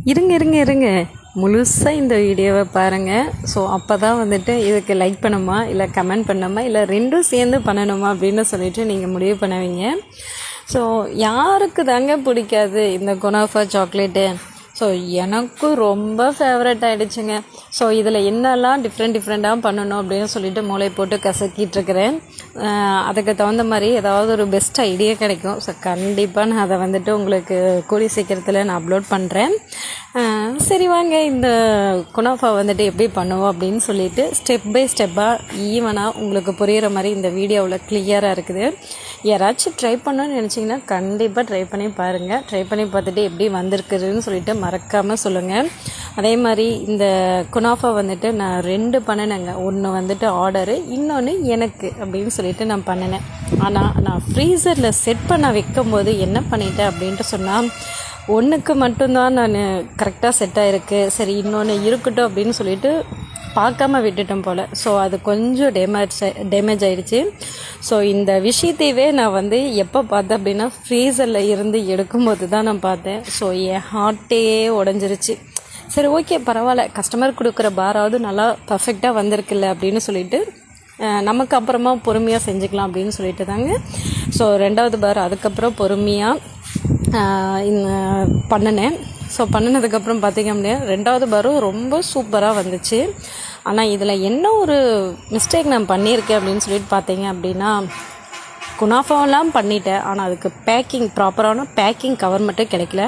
இருங்க இருங்க இருங்க முழுசாக இந்த வீடியோவை பாருங்கள். ஸோ அப்போ தான் வந்துட்டு இதுக்கு லைக் பண்ணணுமா இல்லை கமெண்ட் பண்ணணுமா இல்லை ரெண்டும் சேர்ந்து பண்ணணுமா அப்படின்னு சொல்லிட்டு நீங்கள் முடிவு பண்ணுவீங்க. ஸோ யாருக்கு தாங்க பிடிக்காது இந்த குனாஃபா சாக்லேட்டு? ஸோ எனக்கும் ரொம்ப ஃபேவரட் ஆகிடுச்சுங்க. ஸோ இதில் என்னெல்லாம் டிஃப்ரெண்ட்டாக பண்ணணும் அப்படின்னு சொல்லிட்டு மூளை போட்டு கசக்கிட்டுருக்கிறேன். அதுக்கு தகுந்த மாதிரி ஏதாவது ஒரு பெஸ்ட் ஐடியா கிடைக்கும். ஸோ கண்டிப்பாக நான் அதை வந்துட்டு உங்களுக்கு கூடி சீக்கிரத்தில் நான் அப்லோட் பண்ணுறேன். சரி வாங்க இந்த குனாஃபா வந்துட்டு எப்படி பண்ணுவோம் அப்படின்னு சொல்லிட்டு ஸ்டெப் பை ஸ்டெப்பாக ஈவனாக உங்களுக்கு புரிகிற மாதிரி இந்த வீடியோவில் கிளியராக இருக்குது. யாராச்சும் ட்ரை பண்ணணும்னு நினச்சிங்கன்னா கண்டிப்பாக ட்ரை பண்ணி பாருங்கள். ட்ரை பண்ணி பார்த்துட்டு எப்படி வந்திருக்குதுன்னு சொல்லிட்டு மறக்காமல் சொல்லுங்கள். அதே மாதிரி இந்த குனாஃபா வந்துட்டு நான் 2 பண்ணினேங்க. ஒன்று வந்துட்டு ஆர்டரு, இன்னொன்று எனக்கு அப்படின்னு சொல்லிட்டு நான் பண்ணினேன். ஆனால் நான் ஃப்ரீசரில் செட் பண்ண வைக்கும்போது என்ன பண்ணிட்டேன் அப்படின்ட்டு சொன்னால், ஒன்றுக்கு மட்டும்தான் நான் கரெக்டாக செட் ஆகிருக்கு, சரி இன்னொன்று இருக்கட்டும் அப்படின்னு சொல்லிட்டு பார்க்காம விட்டுட்டேன் போல். ஸோ அது கொஞ்சம் டேமேஜ் ஆகிடுச்சு. ஸோ இந்த விஷயத்தையே நான் வந்து எப்போ பார்த்தேன் அப்படின்னா ஃப்ரீசரில் இருந்து எடுக்கும்போது தான் நான் பார்த்தேன். ஸோ என் ஹார்ட்டே உடஞ்சிருச்சு. சரி ஓகே பரவாயில்ல, கஸ்டமர் கொடுக்குற பாராவது நல்லா பர்ஃபெக்டாக வந்திருக்குல்ல அப்படின்னு சொல்லிட்டு நமக்கு அப்புறமா பொறுமையாக செஞ்சுக்கலாம் அப்படின்னு சொல்லிட்டு தாங்க. ஸோ 2வது பார் அதுக்கப்புறம் பொறுமையாக பண்ணினேன். ஸோ பண்ணினதுக்கப்புறம் பார்த்திங்க அப்படின்னா 2வது பாரும் ரொம்ப சூப்பராக வந்துச்சு. ஆனால் இதில் என்ன ஒரு மிஸ்டேக் நான் பண்ணியிருக்கேன் அப்படின்னு சொல்லிட்டு பார்த்தீங்க அப்படின்னா, குனாஃபாவெல்லாம் பண்ணிட்டேன், ஆனால் அதுக்கு ப்ராப்பரான பேக்கிங் கவர் மட்டும் கிடைக்கல.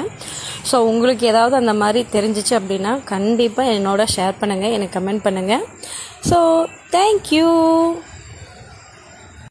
ஸோ உங்களுக்கு ஏதாவது அந்த மாதிரி தெரிஞ்சிச்சு அப்படின்னா கண்டிப்பாக என்னோட ஷேர் பண்ணுங்கள், எனக்கு கமெண்ட் பண்ணுங்கள். So thank you.